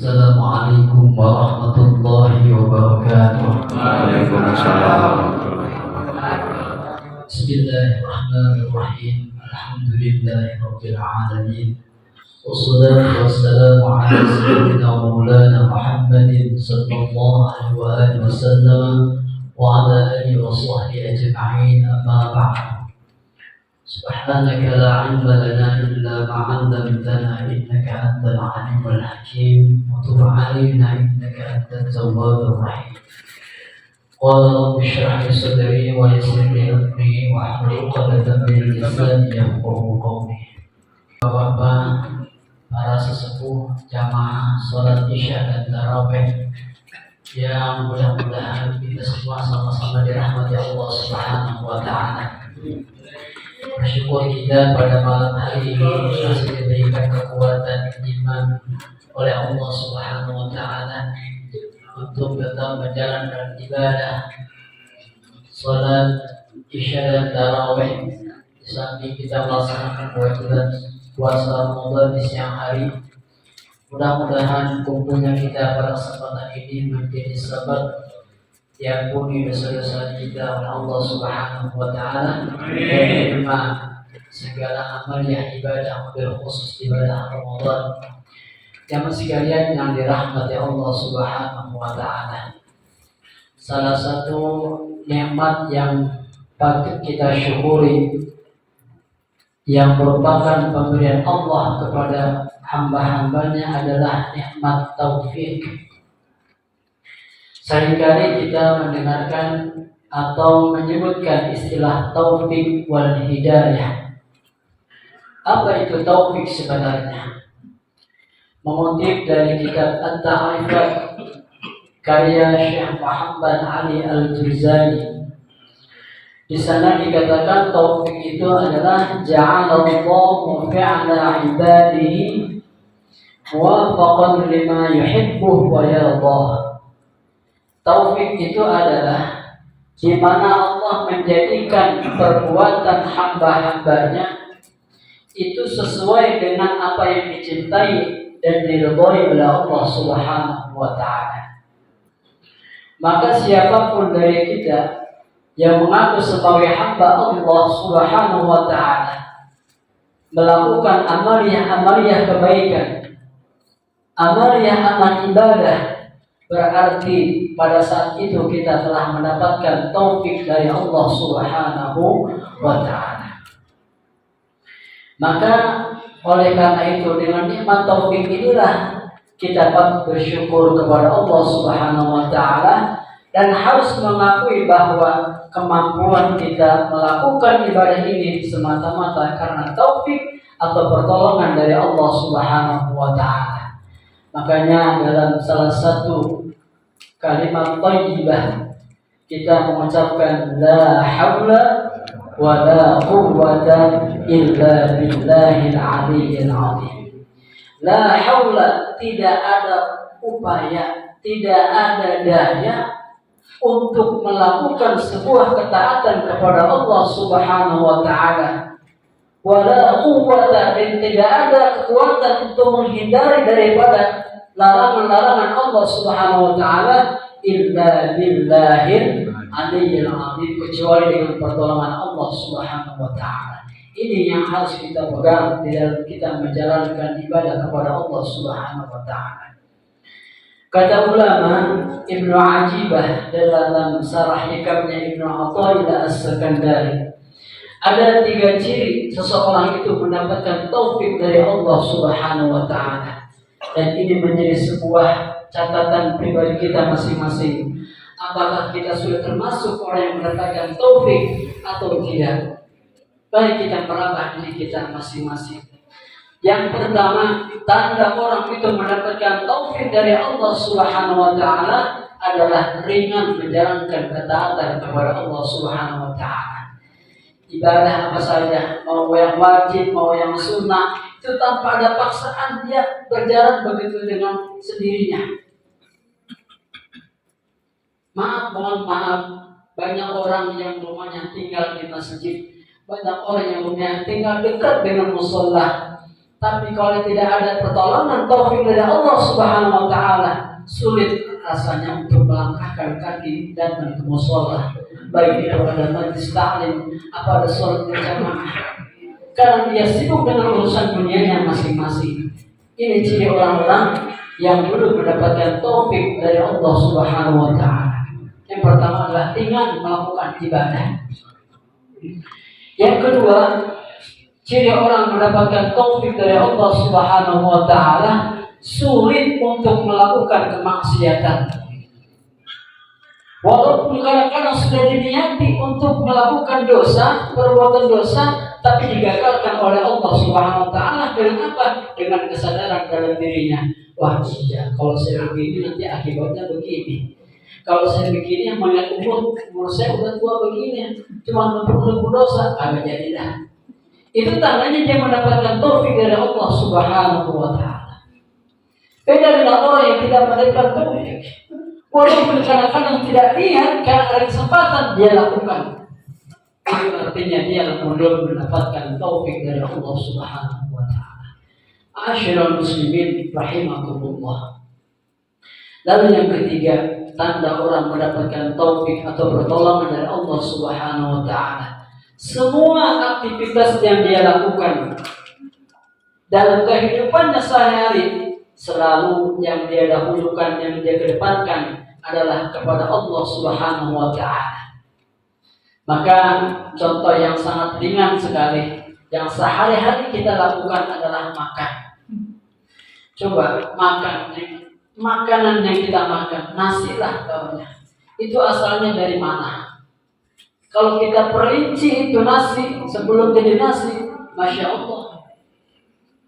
Assalamualaikum warahmatullahi wabarakatuh. Waalaikumsalam. Bismillahirrahmanirrahim. Alhamdulillahirabbil alamin. Wassalatu wassalamu ala sayyidina wa maulana Muhammadin sallallahu alaihi wasallam wa ala alihi wa sahbihi ajma'in. Amma ba'd. Subhanaka la ilma lana illa ma 'allamtana innaka antal alimul hakim wa tub 'alaina innaka antat tawwabur rahim. Qala rabbi shrah li sadri wa yassir li amri wa hlul 'uqdatam min lisani yafqahu qawli. Bapak-bapak, para sesepuh jamaah salat Isya dan tarawih yang mudah-mudahan kita semua sama-sama dirahmati Allah Subhanahu wa taala. Bersyukur kita pada malam hari ini masih diberikan kekuatan iman oleh Allah Subhanahu wa taala untuk tetap menjalankan ibadah salat Isya dan tarawih di samping kita melaksanakan kewajiban puasa Ramadan di siang hari. Mudah-mudahan kumpulnya kita pada kesempatan ini menjadi sebab diampuni dosa-dosa kita oleh Allah Subhanahu wa taala dan menerima segala amaliyah ibadah khusus ibadah Ramadan. Jamaah sekalian yang dirahmati Allah Subhanahu wa taala. Salah satu nikmat yang patut kita syukuri yang merupakan pemberian Allah kepada hamba-hambanya adalah nikmat taufik. Seringkali kita mendengarkan atau menyebutkan istilah taufik wal hidayah. Apa itu taufik sebenarnya? Mengutip dari kitab At-Ta'rifat karya Syekh Muhammad Ali Al-Juzani, di sana dikatakan taufik itu adalah ja'alallahu fi'la ibadihi muwafaqan lima yuhibbu wa yardah. Taufik itu adalah di mana Allah menjadikan perbuatan hamba-hambanya itu sesuai dengan apa yang dicintai dan diridhai oleh Allah Subhanahu wa taala. Maka siapapun dari kita yang mengaku sebagai hamba Allah Subhanahu wa taala melakukan amaliyah kebaikan, amaliyah amal ibadah, berarti pada saat itu kita telah mendapatkan taufik dari Allah Subhanahu wa taala. Maka oleh karena itu dengan nikmat taufik inilah kita dapat bersyukur kepada Allah Subhanahu wa taala dan harus mengakui bahwa kemampuan kita melakukan ibadah ini semata-mata karena taufik atau pertolongan dari Allah Subhanahu wa taala. Makanya dalam salah satu kalimat thayyibah kita mengucapkan la haula wa la quwwata illa billahil aliyyil azim. La haula, tidak ada upaya, tidak ada daya untuk melakukan sebuah ketaatan kepada Allah Subhanahu wa taala. Wa la quwwata, dan tidak ada kekuatan untuk menghindari daripada larangan-larangan Allah Subhanahu wa taala illa billahil aliyyil azim, kecuali dengan pertolongan Allah Subhanahu wa taala. Ini yang harus kita pegang di dalam kita menjalankan ibadah kepada Allah Subhanahu wa taala. Kata ulama Ibnu Ajibah dalam sarah hikamnya Ibnu Athaillah As-Sakandari, ada 3 ciri seseorang itu mendapatkan taufik dari Allah Subhanahu wa taala. Dan ini menjadi sebuah catatan pribadi kita masing-masing. Apakah kita sudah termasuk orang yang mendapatkan taufik atau tidak? Baik kita meraba diri kita masing-masing. Yang pertama, tanda orang itu mendapatkan taufik dari Allah Subhanahu wa taala adalah ringan menjalankan ketaatan kepada Allah Subhanahu wa taala. Ibadah apa saja, mau yang wajib, mau yang sunnah, itu tanpa ada paksaan dia berjalan begitu dengan sendirinya. Mohon maaf, banyak orang yang rumahnya tinggal di masjid, banyak orang yang rumahnya tinggal dekat dengan mushola, Tapi kalau tidak ada pertolongan taufik dari Allah Subhanahu wa taala, sulit rasanya untuk melangkahkan kaki dan ke mushola, baik itu pada majlis taklim apa ada sholat berjamaah, karena dia sibuk dengan urusan dunianya masing-masing. Ini ciri orang-orang yang dulu mendapatkan taufik dari Allah Subhanahu wa taala. Yang pertama adalah ringan melakukan ibadah. Yang kedua, ciri orang mendapatkan taufik dari Allah Subhanahu wa taala, sulit untuk melakukan kemaksiatan. Walaupun kadang-kadang sudah diniati untuk melakukan dosa, perbuatan dosa, tapi digagalkan oleh Allah Subhanahu wa taala dengan apa? Dengan kesadaran dalam dirinya. Wah, iya, kalau saya begini nanti akibatnya begini. Kalau saya begini yang melihat umur saya udah tua begini, cuma nempel dosa, agak jadi dah. Itu tandanya dia mendapatkan taufik dari Allah Subhanahu wa taala. Beda dengan orang yang tidak mendapatkan taufik. Walaupun kadang-kadang tidak lihat, karena ada kesempatan dia lakukan. Itu artinya dia belum mendapatkan taufik dari Allah Subhanahu wa taala. Asyiral muslimin rahimakumullah. Lalu yang ketiga, tanda orang mendapatkan taufik atau pertolongan dari Allah Subhanahu wa taala, semua aktivitas yang dia lakukan dalam kehidupannya sehari-hari, selalu yang dia dahulukan, yang dia kedepankan adalah kepada Allah Subhanahu wa taala. Maka contoh yang sangat ringan sekali yang sehari-hari kita lakukan adalah makan. Coba makan, makanan yang kita makan, nasi lah kawannya. Itu asalnya dari mana? Kalau kita perinci itu nasi, sebelum jadi nasi, Masya Allah,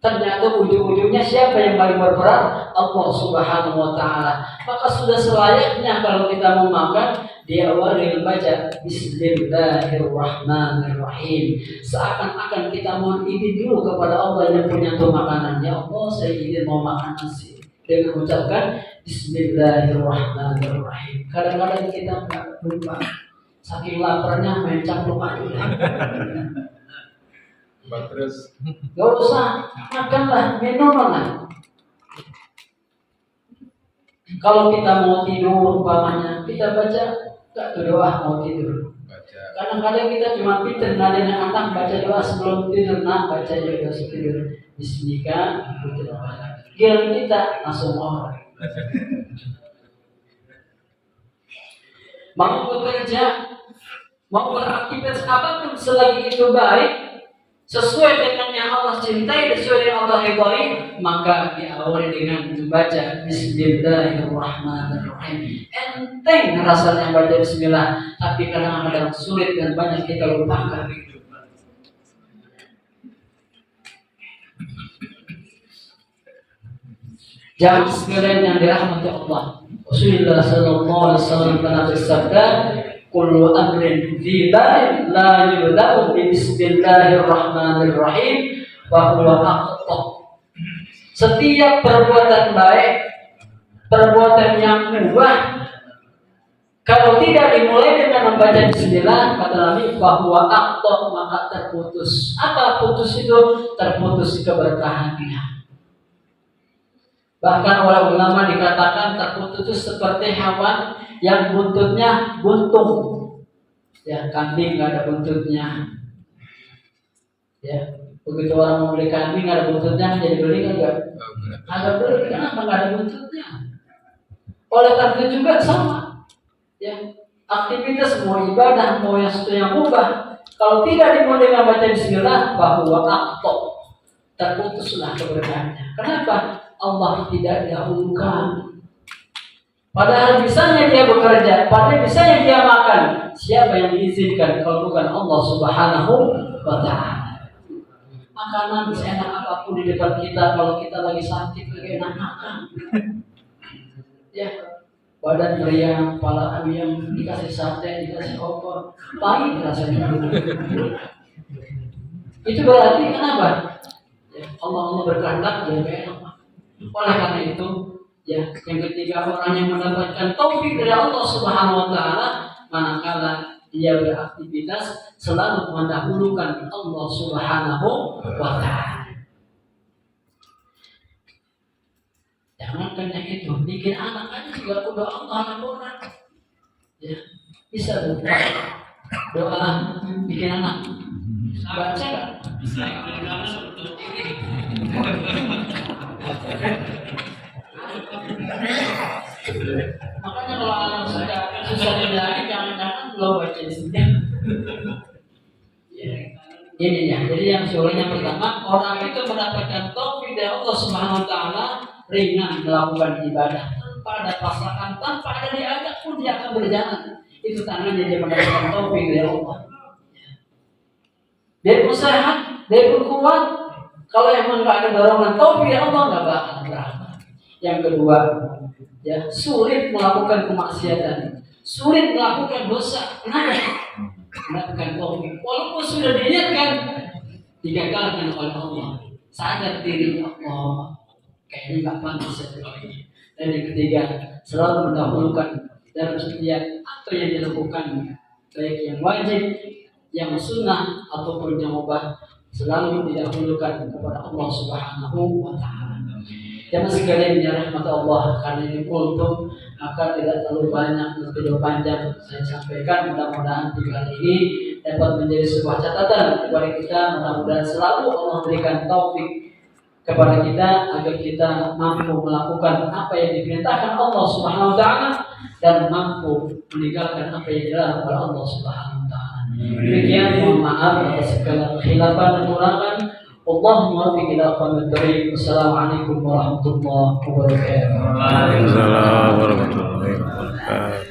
ternyata ujung-ujungnya siapa yang paling berperan? Allah Subhanahu wa taala. Maka sudah selayaknya kalau kita mau makan, diawali membaca Bismillahirrahmanirrahim. Seakan-akan kita mohon izin dulu kepada Allah yang punya tuh makanan. Ya Allah, saya izin mau makan nasi, dengan mengucapkan Bismillahirrahmanirrahim. Kadang-kadang kita nggak lupa, saking laparnya main campur aja. Terus Gak usah makanlah, minumlah. Kalau kita mau tidur umpamanya, kita baca gak doa mau tidur. Kadang-kadang kita cuma pinter nanya anak baca doa sebelum tidur, baca doa sebelum tidur. Bismillah, giliran kita langsung mau. Mau bekerja, mau beraktivitas apapun selagi itu baik, sesuai dengan yang Allah cintai, sesuai dengan Allah ridhoi, maka diawali dengan membaca Bismillahirrahmanirrahim. Enteng rasanya baca Bismillah, tapi kadang-kadang sulit dan banyak kita lupakan. Jangan sekalian yang dirahmati Allah. Rasulullah sallallahu alaihi wasallam pernah bersabda, kullu amrin fi balin la yubda'u bi bismillahirrahmanirrahim wa huwa aqta. Setiap perbuatan baik, perbuatan yang mubah, kalau tidak dimulai dengan membaca bismillah, kata Nabi, wa huwa aqta, maka terputus. Apa putus itu? Terputus keberkahannya. Bahkan para ulama dikatakan terputus itu seperti hewan yang buntutnya buntung. Ya, kambing nggak ada buntutnya. Ya, begitu orang mau beli kambing nggak ada buntutnya, jadi beli enggak? Agak beli, kenapa nggak ada buntutnya? Oleh karena itu juga sama. Ya, aktivitas mau ibadah, mau yang sesuatu yang ubah, kalau tidak dimulai dengan baca bismillah, bahwa aqta, terputuslah keberkahannya. Kenapa? Allah tidak dahulukan. Padahal bisanya dia bekerja, padahal bisanya dia makan. Siapa yang diizinkan kalau bukan Allah Subhanahu wa taala? Makanan seenak apapun di depan kita, kalau kita lagi sakit, lagi enak makan. Ya, badan meriang, kepala ayam, dikasih sate, dikasih opor, pahit rasanya. Itu berarti kenapa? Ya, Allah berkehendak jadi enak. Oleh karena itu, ya, yang ketiga, orang yang mendapatkan taufik dari Allah Subhanahu wa taala, manakala dia beraktivitas selalu mendahulukan Allah Subhanahu wa taala. Jangankan yang itu, bikin anak aja juga aku doa Allah anak orang. Ya, bisa doa bikin anak. Baca nggak? Bisa. Makanya kalau anak susah dibilangin, jangan-jangan belum baca di sini. Ini ya, jadi yang yang pertama, orang itu mendapatkan taufik dari Allah Subhanahu Wa Taala ringan melakukan ibadah tanpa ada paksaan, tanpa ada diajak pun dia akan berjalan. Itu tandanya dia mendapatkan taufik dari Allah. Dia pun sehat, dia pun kuat. Kalau emang nggak ada dorongan taufik dari Allah nggak bakal berangkat. Yang kedua, ya sulit melakukan kemaksiatan, sulit melakukan dosa. Mendapatkan taufik, walaupun sudah diniatkan, digagalkan oleh Allah. Sadar diri Allah, kayaknya nggak pantas seperti. Dan yang ketiga, selalu mendahulukan dalam setiap apa yang dilakukan, baik yang wajib, yang sunnah ataupun yang mubah, selalu didahulukan kepada Allah Subhanahu Wa Taala. Jangan sekalian ya rahmat Allah, karena ini untuk maka tidak terlalu banyak video panjang saya sampaikan. Mudah-mudahan tiga hari ini dapat menjadi sebuah catatan kepada kita. Mudah-mudahan selalu Allah berikan taufik kepada kita agar kita mampu melakukan apa yang diperintahkan Allah Subhanahu Wa Taala dan mampu meninggalkan apa yang dilarang oleh Allah Subhanahu Wa Taala. Demikian, mohon maaf atas segala khilafan dan kurangan. Allahumma waffiq ila aqwamit thoriq. Wassalamualaikum warahmatullahi wabarakatuh. Waalaikumsalam warahmatullahi wabarakatuh.